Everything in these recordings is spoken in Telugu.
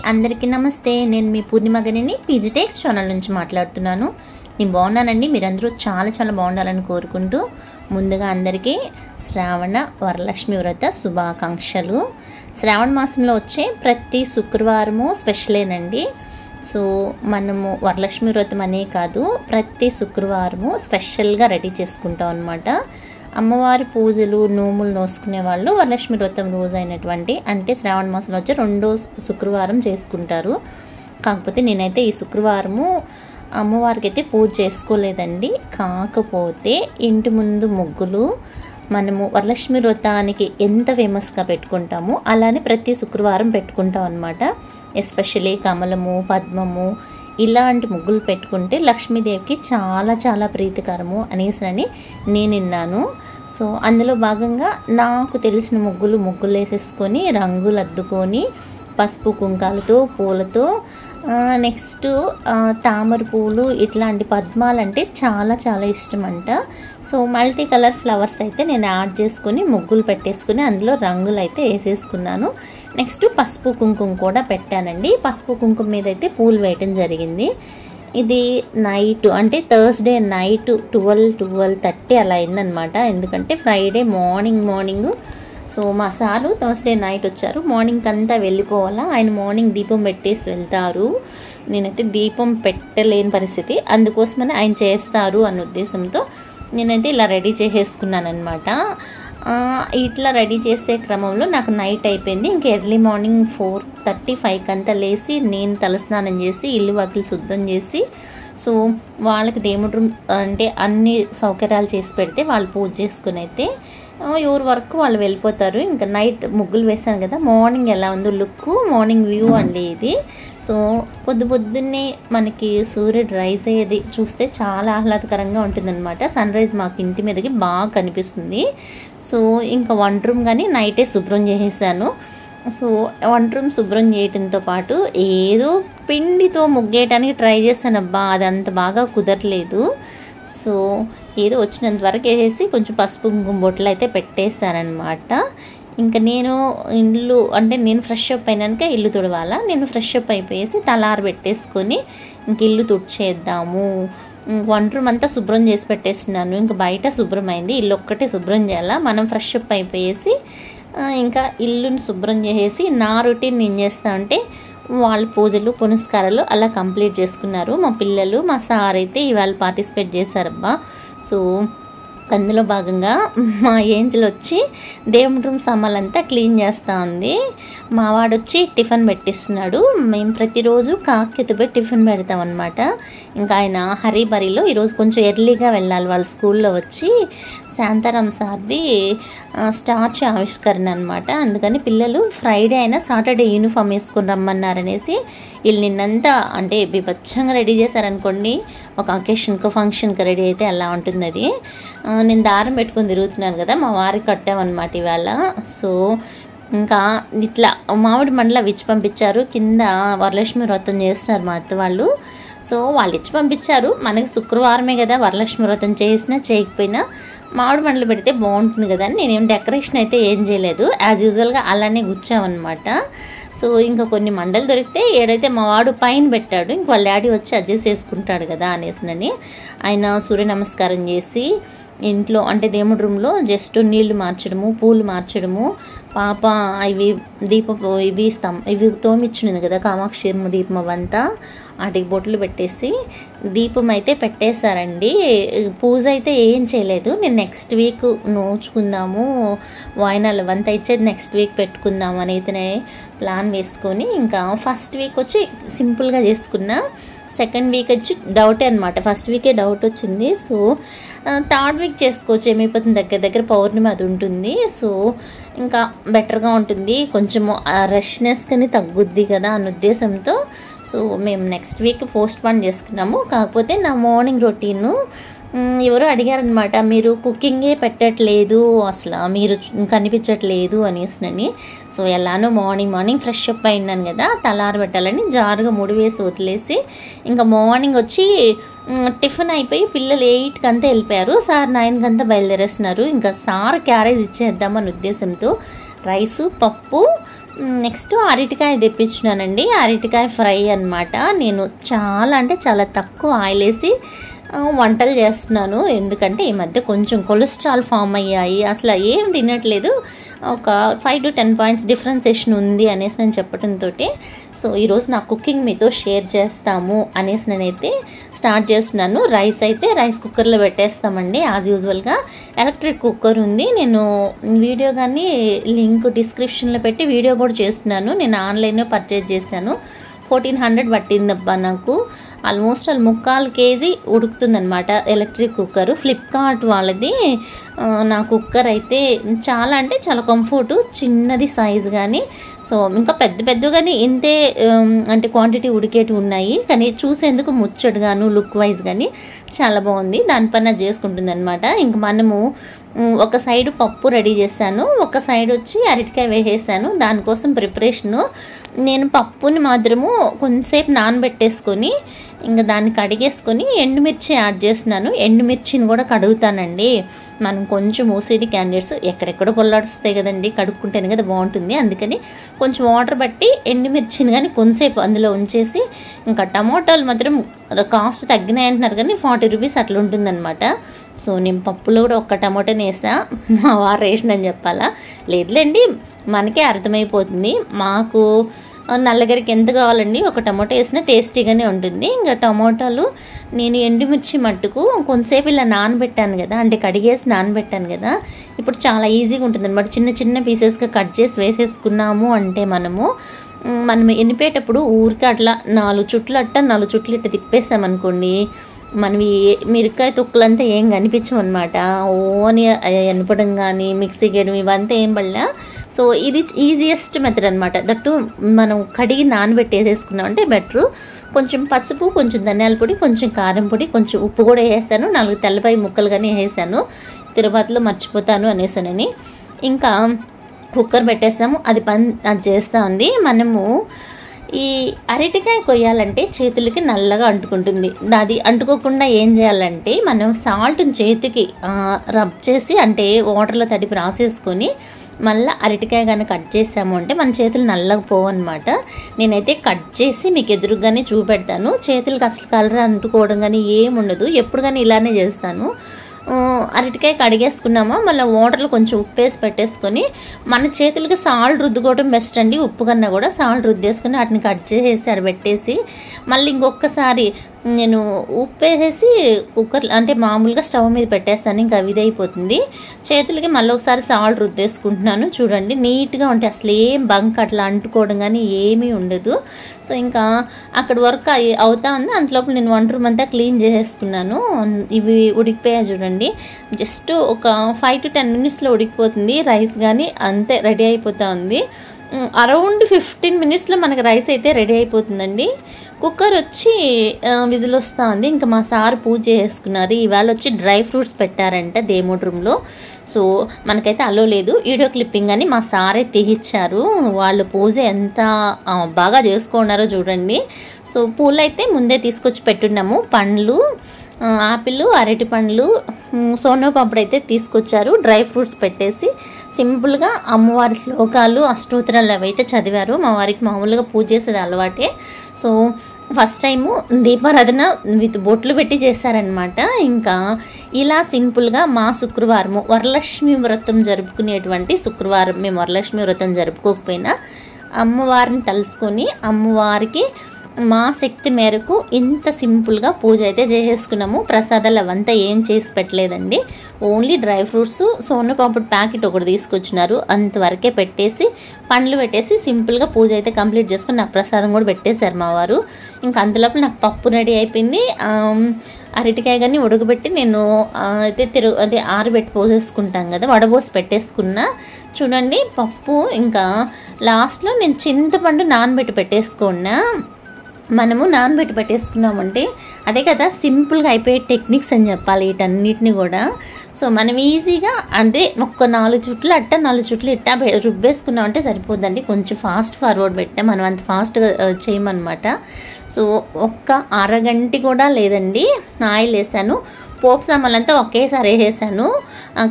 అందరికీ నమస్తే. నేను మీ పూర్ణిమ గనిని పీజీ టెక్స్ ఛానల్ నుంచి మాట్లాడుతున్నాను. నేను బాగున్నానండి. మీరందరూ చాలా చాలా బాగుండాలని కోరుకుంటూ ముందుగా అందరికీ శ్రావణ వరలక్ష్మి వ్రత శుభాకాంక్షలు. శ్రావణ మాసంలో వచ్చే ప్రతి శుక్రవారము స్పెషలేనండి. సో మనము వరలక్ష్మి వ్రతం అనే కాదు, ప్రతి శుక్రవారము స్పెషల్గా రెడీ చేసుకుంటాం అన్నమాట. అమ్మవారి పూజలు నోములు నోసుకునే వాళ్ళు వరలక్ష్మి వ్రతం రోజు అయినటువంటి అంటే శ్రావణ మాసంలో వచ్చి రెండో శుక్రవారం చేసుకుంటారు. కాకపోతే నేనైతే ఈ శుక్రవారము అమ్మవారికి అయితే పూజ చేసుకోలేదండి. కాకపోతే ఇంటి ముందు ముగ్గులు మనము వరలక్ష్మి వ్రతానికి ఎంత ఫేమస్గా పెట్టుకుంటామో అలానే ప్రతి శుక్రవారం పెట్టుకుంటాం అన్నమాట. ఎస్పెషలీ కమలము, పద్మము ఇలాంటి ముగ్గులు పెట్టుకుంటే లక్ష్మీదేవికి చాలా చాలా ప్రీతికరము అనేసి నేను విన్నాను. సో అందులో భాగంగా నాకు తెలిసిన ముగ్గులు వేసేసుకొని రంగులు అద్దుకొని పసుపు కుంకాలతో పూలతో నెక్స్ట్ తామర పూలు ఇట్లాంటి పద్మాలు అంటే చాలా చాలా ఇష్టం అంట. సో మల్టీ కలర్ ఫ్లవర్స్ అయితే నేను యాడ్ చేసుకొని ముగ్గులు పెట్టేసుకుని అందులో రంగులు అయితే వేసేసుకున్నాను. నెక్స్ట్ పసుపు కుంకుమ కూడా పెట్టానండి. పసుపు కుంకుమ మీద అయితే పూలు వేయటం జరిగింది. ఇది నైట్ అంటే థర్స్డే నైట్ 12:30 అలా అయిందనమాట. ఎందుకంటే ఫ్రైడే మార్నింగ్ సో మా సారు థర్స్డే నైట్ వచ్చారు. మార్నింగ్ అంతా వెళ్ళిపోవాలా, ఆయన మార్నింగ్ దీపం పెట్టేసి వెళ్తారు. నేనైతే దీపం పెట్టలేని పరిస్థితి, అందుకోసమని ఆయన చేస్తారు అన్న ఉద్దేశంతో నేనైతే ఇలా రెడీ చేసేసుకున్నాను అనమాట. ఇట్లా రెడీ చేసే క్రమంలో నాకు నైట్ అయిపోయింది. ఇంకా ఎర్లీ మార్నింగ్ 4:35 అంతా లేచి నేను తలస్నానం చేసి ఇల్లు వాకిలు శుద్ధం చేసి సో వాళ్ళకి దేవుడి రూమ్ అంటే అన్ని సౌకర్యాలు చేసి పెడితే వాళ్ళు పూజ చేసుకుని అయితే ఎవరి వరకు వాళ్ళు వెళ్ళిపోతారు. ఇంకా నైట్ ముగ్గులు వేసాను కదా, మార్నింగ్ ఎలా ఉందో లుక్, మార్నింగ్ వ్యూ అండి ఇది. సో పొద్దున్నే మనకి సూర్యుడు రైజ్ అయ్యేది చూస్తే చాలా ఆహ్లాదకరంగా ఉంటుందన్నమాట. సన్ రైజ్ మాకు ఇంటి మీదకి బాగా కనిపిస్తుంది. సో ఇంకా వంట రూమ్ కానీ నైటే శుభ్రం చేసేసాను. సో వంట రూమ్ శుభ్రం చేయడంతో పాటు ఏదో పిండితో ముగ్గేయడానికి ట్రై చేశాను. అబ్బా అది అంత బాగా కుదరలేదు. సో ఏదో వచ్చినంత వరకు వేసేసి కొంచెం పసుపు కుంకుమ బొట్లు అయితే పెట్టేశానమాట. ఇంకా నేను ఇల్లు అంటే నేను ఫ్రెష్ అప్ అయినాక ఇల్లు తుడవాలా. నేను ఫ్రెష్ అప్ అయిపోయేసి తలారు పెట్టేసుకొని ఇంక ఇల్లు తుడిచేద్దాము. వంట రూమ్ అంతా శుభ్రం చేసి పెట్టేస్తున్నాను. ఇంకా బయట శుభ్రం అయింది, ఇల్లు ఒక్కటే శుభ్రం చేయాలా. మనం ఫ్రెష్ అప్ అయిపోయేసి ఇంకా ఇల్లుని శుభ్రం చేసేసి నా రొటీన్ నేను చేస్తా అంటే వాళ్ళ పూజలు పునస్కారాలు అలా కంప్లీట్ చేసుకున్నారు. మా పిల్లలు మా సార్ అయితే ఇవాళ పార్టిసిపేట్ చేశారబ్బా. సో అందులో భాగంగా మా ఏంజల్ వచ్చి దేవుడి రూమ్ సామాన్లంతా క్లీన్ చేస్తూ ఉంది. మా వాడు వచ్చి టిఫిన్ పెట్టిస్తున్నాడు. మేము ప్రతిరోజు కాకెత్తుపై టిఫిన్ పెడతామన్నమాట. ఇంకా ఆయన హరీబరీలో ఈరోజు కొంచెం ఎర్లీగా వెళ్ళాలి. వాళ్ళ స్కూల్లో వచ్చి శాంతారాం సార్ది స్టార్చ్ ఆవిష్కరణ అనమాట. అందుకని పిల్లలు ఫ్రైడే అయినా సాటర్డే యూనిఫామ్ వేసుకొని రమ్మన్నారనేసి వీళ్ళు నిన్నంతా అంటే బీభత్సంగా రెడీ చేశారనుకోండి. ఒక అకేషన్కి ఫంక్షన్కి రెడీ అయితే అలా ఉంటుంది అది. నేను దారం పెట్టుకొని తిరుగుతున్నాను కదా, మా వారికి కట్టామన్నమాట ఇవాళ. సో ఇంకా ఇట్లా మామిడి మండల ఇచ్చి పంపించారు. కింద వరలక్ష్మి వ్రతం చేస్తున్నారు మా అత్త వాళ్ళు. సో వాళ్ళు ఇచ్చి పంపించారు. మనకి శుక్రవారమే కదా, వరలక్ష్మి వ్రతం చేసినా చేయకపోయినా మామిడి మండలు పెడితే బాగుంటుంది కదా అని నేనేం డెకరేషన్ అయితే ఏం చేయలేదు. యాజ్ యూజువల్గా అలానే గుచ్చామన్నమాట. సో ఇంకా కొన్ని మండలు దొరికితే ఏడైతే మా వాడు పైన పెట్టాడు, ఇంక వాళ్ళ డాడీ వచ్చి అడ్జస్ట్ చేసుకుంటాడు కదా అనేసినని ఆయన సూర్య నమస్కారం చేసి ఇంట్లో అంటే దేవుడి రూమ్లో జస్ట్ నీళ్లు మార్చడము, పూలు మార్చడము, పాప ఇవి ఇవి తోమిచ్చినది కదా కామాక్షి దీపం అవంతా వాటికి బొట్లు పెట్టేసి దీపం అయితే పెట్టేశారండి. పూజ అయితే ఏం చేయలేదు. నేను నెక్స్ట్ వీక్ నోచుకుందాము, వాయినాలు అవంతా ఇచ్చేది నెక్స్ట్ వీక్ పెట్టుకుందాము అని అయితే ప్లాన్ వేసుకొని ఇంకా ఫస్ట్ వీక్ వచ్చి సింపుల్గా చేసుకున్నా. సెకండ్ వీక్ వచ్చి డౌటే అనమాట. ఫస్ట్ వీకే డౌట్ వచ్చింది. సో థర్డ్ వీక్ చేసుకోవచ్చు, ఏమైపోతుంది దగ్గర పౌర్ణమి అది ఉంటుంది. సో ఇంకా బెటర్గా ఉంటుంది, కొంచెము రష్నెస్ కానీ తగ్గుద్ది కదా అన్న ఉద్దేశంతో సో మేము నెక్స్ట్ వీక్ పోస్ట్ పోన్ చేసుకున్నాము. కాకపోతే నా మార్నింగ్ రొటీను ఎవరో అడిగారనమాట, మీరు కుకింగే పెట్టట్లేదు అసలు, మీరు కనిపించట్లేదు అనేసినని. సో ఎలానో మార్నింగ్ ఫ్రెష్ అప్ అయినాను కదా, తలారు పెట్టాలని జారుగా ముడి వేసి వదిలేసి ఇంకా మార్నింగ్ వచ్చి టిఫిన్ అయిపోయి పిల్లలు 8కి అంతా వెళ్ళిపోయారు. సార్ 9కి అంతా బయలుదేరేస్తున్నారు. ఇంకా సార్ క్యారేజ్ ఇచ్చేద్దామని ఉద్దేశంతో రైసు, పప్పు, నెక్స్ట్ అరటికాయ తెప్పించినానండి. అరటికాయ ఫ్రై అనమాట. నేను చాలా అంటే చాలా తక్కువ ఆయిల్ వేసి వంటలు చేస్తున్నాను. ఎందుకంటే ఈ మధ్య కొంచెం కొలెస్ట్రాల్ ఫామ్ అయ్యాయి, అసలు ఏం తినట్లేదు. ఒక 5 to 10 పాయింట్స్ డిఫరెన్సేషన్ ఉంది అనేసి నేను చెప్పడంతో సో ఈరోజు నా కుకింగ్ మీతో షేర్ చేస్తాము అనేసి నేనైతే స్టార్ట్ చేస్తున్నాను. రైస్ కుక్కర్లో పెట్టేస్తామండి యాజ్ యూజువల్గా. ఎలక్ట్రిక్ కుక్కర్ ఉంది. నేను వీడియో కానీ లింక్ డిస్క్రిప్షన్లో పెట్టి వీడియో కూడా చేస్తున్నాను. నేను ఆన్లైన్లో పర్చేజ్ చేశాను. 1400 పట్టిందబ్బా నాకు. ఆల్మోస్ట్ 3/4 కేజీ ఉడుకుతుందనమాట ఎలక్ట్రిక్ కుక్కరు. ఫ్లిప్కార్ట్ వాళ్ళది. నా కుక్కర్ అయితే చాలా అంటే చాలా కంఫర్టు. చిన్నది సైజు కానీ సో ఇంకా పెద్దగానే ఇంతే అంటే క్వాంటిటీ ఉడికేటి ఉన్నాయి. కానీ చూసేందుకు ముచ్చటగాను లుక్ వైజ్ కానీ చాలా బాగుంది. దానిపైన చేసుకుంటుంది అనమాట. ఇంక మనము ఒక సైడ్ పప్పు రెడీ చేశాను, ఒక సైడ్ వచ్చి అరటికాయ వేసేసాను. దానికోసం ప్రిపరేషను నేను పప్పుని మాత్రము కొంతసేపు నానబెట్టేసుకొని ఇంకా దాన్ని కడిగేసుకొని ఎండుమిర్చి యాడ్ చేస్తున్నాను. ఎండుమిర్చిని కూడా కడుగుతానండి. మనం కొంచెం ఓసిడి క్యాండిడేట్స్ ఎక్కడెక్కడో పొల్లాడుస్తాయి కదండి, కడుక్కుంటేనే కదా బాగుంటుంది. అందుకని కొంచెం వాటర్ బట్టి ఎండుమిర్చిని కానీ కొంతసేపు అందులో ఉంచేసి, ఇంకా టమోటాలు మాత్రం కాస్ట్ తగ్గినాయి అంటున్నారు కానీ 40 రూపీస్ అట్లా ఉంటుందన్నమాట. సో నేను పప్పులో కూడా ఒక్క టమోటాని వేసా. మా వారు వేసినని చెప్పాలా, లేదులేండి మనకే అర్థమైపోతుంది. మాకు నల్లగరికి ఎంత కావాలండి, ఒక టమాటో వేసినా టేస్టీగానే ఉంటుంది. ఇంకా టమాటాలు నేను ఎండుమిర్చి మట్టుకు కొంతసేపు ఇలా నానబెట్టాను కదా, అంటే కడిగేసి నానబెట్టాను కదా, ఇప్పుడు చాలా ఈజీగా ఉంటుంది అనమాట. చిన్న పీసెస్గా కట్ చేసి వేసేసుకున్నాము అంటే మనం ఎనిపేటప్పుడు ఊరికే అట్లా 4 చుట్లు ఇట్లా తిప్పేసామనుకోండి, మనవి మిరకాయ తొక్కులంతా ఏం కనిపించమన్నమాట. ఓని ఎనపడం కానీ మిక్సీ గేయడం ఇవంతా ఏం పడలే. సో ఇది ఈజియెస్ట్ మెథడ్ అనమాట. దట్టు మనం కడిగి నానబెట్టేసేసుకున్నామంటే బెటరు. కొంచెం పసుపు, కొంచెం ధనియాల పొడి, కొంచెం కారం పొడి, కొంచెం ఉప్పు కూడా వేసాను. 4 తెల్లపాయ ముక్కలు కానీ వేసాను. తిరుపతిలో మర్చిపోతాను అనేసానని. ఇంకా కుక్కర్ పెట్టేసాము. అది చేస్తూ ఉంది. మనము ఈ అరటికాయ కొయ్యాలంటే చేతులకి నల్లగా అంటుకుంటుంది. అది అంటుకోకుండా ఏం చేయాలంటే మనం సాల్ట్ని చేతికి రబ్ చేసి, అంటే వాటర్లో తడిపి రాసేసుకొని మళ్ళీ అరటికాయ కానీ కట్ చేసాము అంటే మన చేతులు నల్లగా పోవన్నమాట. నేనైతే కట్ చేసి మీకు ఎదురుగానే చూపెడతాను. చేతులకి అసలు కలర్ అంటుకోవడం కానీ ఏముండదు. ఎప్పుడు కానీ ఇలానే చేస్తాను. అరటికాయ కడిగేసుకున్నామా, మళ్ళీ వాటర్లో కొంచెం ఉప్పు వేసి పెట్టేసుకొని మన చేతులకి సాల్ట్ రుద్దుకోవడం బెస్ట్ అండి. ఉప్పు కన్నా కూడా సాల్ట్ రుద్దేసుకొని వాటిని కట్ చేసేసి అడబెట్టేసి మళ్ళీ ఇంకొకసారి నేను ఉప్పు వేసేసి కుక్కర్ అంటే మామూలుగా స్టవ్ మీద పెట్టేస్తాను. ఇంకా అవి ఇదైపోతుంది. చేతులకి మళ్ళీ ఒకసారి సాల్ట్ రుద్దేసుకుంటున్నాను. చూడండి నీట్గా ఉంటాయి, అసలు ఏం బంక్ అట్లా అంటుకోవడం కానీ ఏమీ ఉండదు. సో ఇంకా అక్కడ వర్క్ అవుతా ఉంది. అంతలోపు నేను వంట రూమ్ అంతా క్లీన్ చేసేసుకున్నాను. ఇవి ఉడికిపోయాయి చూడండి. జస్ట్ ఒక 5 to 10 మినిట్స్లో ఉడికిపోతుంది. రైస్ కానీ అంతే రెడీ అయిపోతూ ఉంది. అరౌండ్ 15 మినిట్స్లో మనకి రైస్ అయితే రెడీ అయిపోతుందండి. కుక్కర్ వచ్చి విజిల్ వస్తూ ఉంది. ఇంకా మా సార్ పూజ చేసుకున్నారు. ఈవేళ వచ్చి డ్రై ఫ్రూట్స్ పెట్టారంట దేవుడి రూమ్లో. సో మనకైతే అలో లేదు. వీడియో క్లిప్పింగ్ అని మా సారే తీయిచ్చారు. వాళ్ళు పూజ ఎంత బాగా చేసుకున్నారో చూడండి. సో పూలు అయితే ముందే తీసుకొచ్చి పెట్టున్నాము. పండ్లు, ఆపిల్, అరటి పండ్లు, సోనపాపుడు అయితే తీసుకొచ్చారు. డ్రై ఫ్రూట్స్ పెట్టేసి సింపుల్గా అమ్మవారి శ్లోకాలు, అష్టోత్తరాలు అవైతే చదివారు. మా వారికి మామూలుగా పూజ చేసేది అలవాటే. సో ఫస్ట్ టైము దీపారాధన విత్ బొట్లు పెట్టి చేశారనమాట. ఇంకా ఇలా సింపుల్గా మా శుక్రవారము వరలక్ష్మి వ్రతం జరుపుకునేటువంటి శుక్రవారం మేము వరలక్ష్మి వ్రతం జరుపుకోకపోయినా అమ్మవారిని తలుసుకొని అమ్మవారికి మా శక్తి మేరకు ఇంత సింపుల్గా పూజ అయితే చేసేసుకున్నాము. ప్రసాదాలు అవంతా ఏం చేసి పెట్టలేదండి. ఓన్లీ డ్రై ఫ్రూట్స్, సోనపాపుడు ప్యాకెట్ ఒకటి తీసుకొచ్చినారు. అంతవరకే పెట్టేసి పండ్లు పెట్టేసి సింపుల్గా పూజ అయితే కంప్లీట్ చేసుకుని నాకు ప్రసాదం కూడా పెట్టేశారు మా వారు. ఇంకా అంతలోపు నాకు పప్పు రెడీ అయిపోయింది. అరటికాయ కానీ ఉడకబెట్టి నేను అయితే అంటే ఆరబెట్టి పోసేసుకుంటాం కదా, వడబోసి పెట్టేసుకున్నా. చూడండి పప్పు. ఇంకా లాస్ట్లో నేను చింతపండు నానబెట్టి పెట్టేసుకున్నా. మనము నానబెట్టి పెట్టేసుకున్నామంటే అదే కదా సింపుల్గా అయిపోయే టెక్నిక్స్ అని చెప్పాలి వీటన్నిటిని కూడా. సో మనం ఈజీగా అంటే ఒక 4 చుట్లు అట్ట 4 చుట్లు ఇట్టా రుబ్బేసుకున్నామంటే సరిపోద్దండి. కొంచెం ఫాస్ట్ ఫార్వర్డ్ పెట్టా, మనం అంత ఫాస్ట్గా చేయమన్నమాట. సో ఒక్క అరగంట కూడా లేదండి ఆయిల్ వేసాను. పోపు సామాన్లంతా ఒకేసారి వేసేసాను.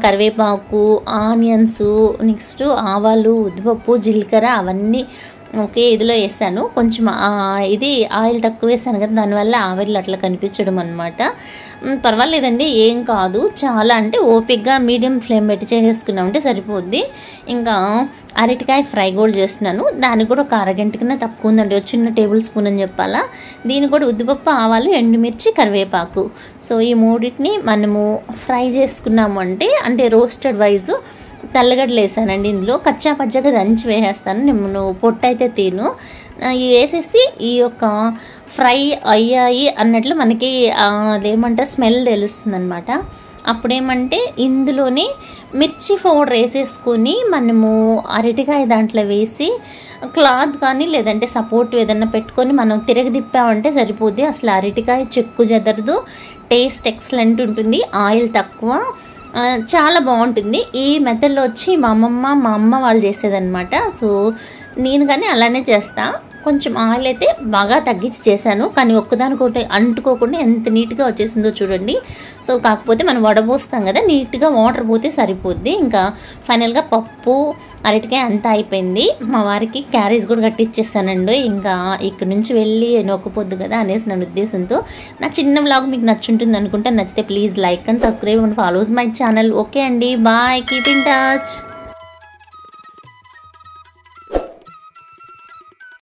కరివేపాకు, ఆనియన్స్, నెక్స్ట్ ఆవాలు, ఉద్దిపప్పు, జీలకర్ర అవన్నీ ఒకే ఇదిలో వేసాను. కొంచెం ఇది ఆయిల్ తక్కువ వేసాను కదా, దానివల్ల ఆవిర్లు అట్లా కనిపించడం అనమాట. పర్వాలేదండి, ఏం కాదు. చాలా అంటే ఓపిక్గా మీడియం ఫ్లేమ్ పెట్టి చేసేసుకున్నామంటే సరిపోద్ది. ఇంకా అరటికాయ ఫ్రై కూడా చేస్తున్నాను. దానికి కూడా ఒక అరగంట కన్నా తక్కువ ఉందండి, ఒక చిన్న టేబుల్ స్పూన్ అని చెప్పాలా. దీనికి కూడా ఉద్దిపప్పు, ఆవాలు, ఎండుమిర్చి, కరివేపాకు, సో ఈ మూడింటిని మనము ఫ్రై చేసుకున్నాము అంటే రోస్టెడ్ వైజు తెల్లగడ్డలు వేసానండి. ఇందులో కచ్చా పచ్చగా దంచి వేసేస్తాను, నేను పొట్టు అయితే తిను. ఇవి వేసేసి ఈ యొక్క ఫ్రై అయ్యాయి అన్నట్లు మనకి అదేమంటారు స్మెల్ తెలుస్తుంది అనమాట. అప్పుడేమంటే ఇందులోనే మిర్చి పౌడర్ వేసేసుకొని మనము అరటికాయ దాంట్లో వేసి క్లాత్ కానీ లేదంటే సపోర్ట్ ఏదన్నా పెట్టుకొని మనం తిరగదిప్పామంటే సరిపోద్ది. అసలు అరటికాయ చెక్కు చెదరదు, టేస్ట్ ఎక్సలెంట్ ఉంటుంది, ఆయిల్ తక్కువ, చాలా బాగుంటుంది. ఈ మెథడ్లో వచ్చి మా అమ్మ వాళ్ళు చేసేదన్నమాట. సో నేను కానీ అలానే చేస్తా. కొంచెం ఆయిల్ అయితే బాగా తగ్గించి చేశాను, కానీ ఒక్కదానికొకటి అంటుకోకుండా ఎంత నీట్గా వచ్చేసిందో చూడండి. సో కాకపోతే మనం వడబోస్తాం కదా, నీట్గా వాటర్ పోతే సరిపోద్ది. ఇంకా ఫైనల్గా పప్పు, అరటికాయ అంతా అయిపోయింది. మా వారికి క్యారేజ్ కూడా కట్టించేస్తానండి. ఇంకా ఇక్కడ నుంచి వెళ్ళి నొక్కపోద్దు కదా అనేసి నా ఉద్దేశంతో. నా చిన్న వ్లాగ్ మీకు నచ్చుంటుంది అనుకుంటా. నచ్చితే please like and subscribe and follows my channel. Okay అండి, బాయ్, కీప్ ఇన్ టచ్.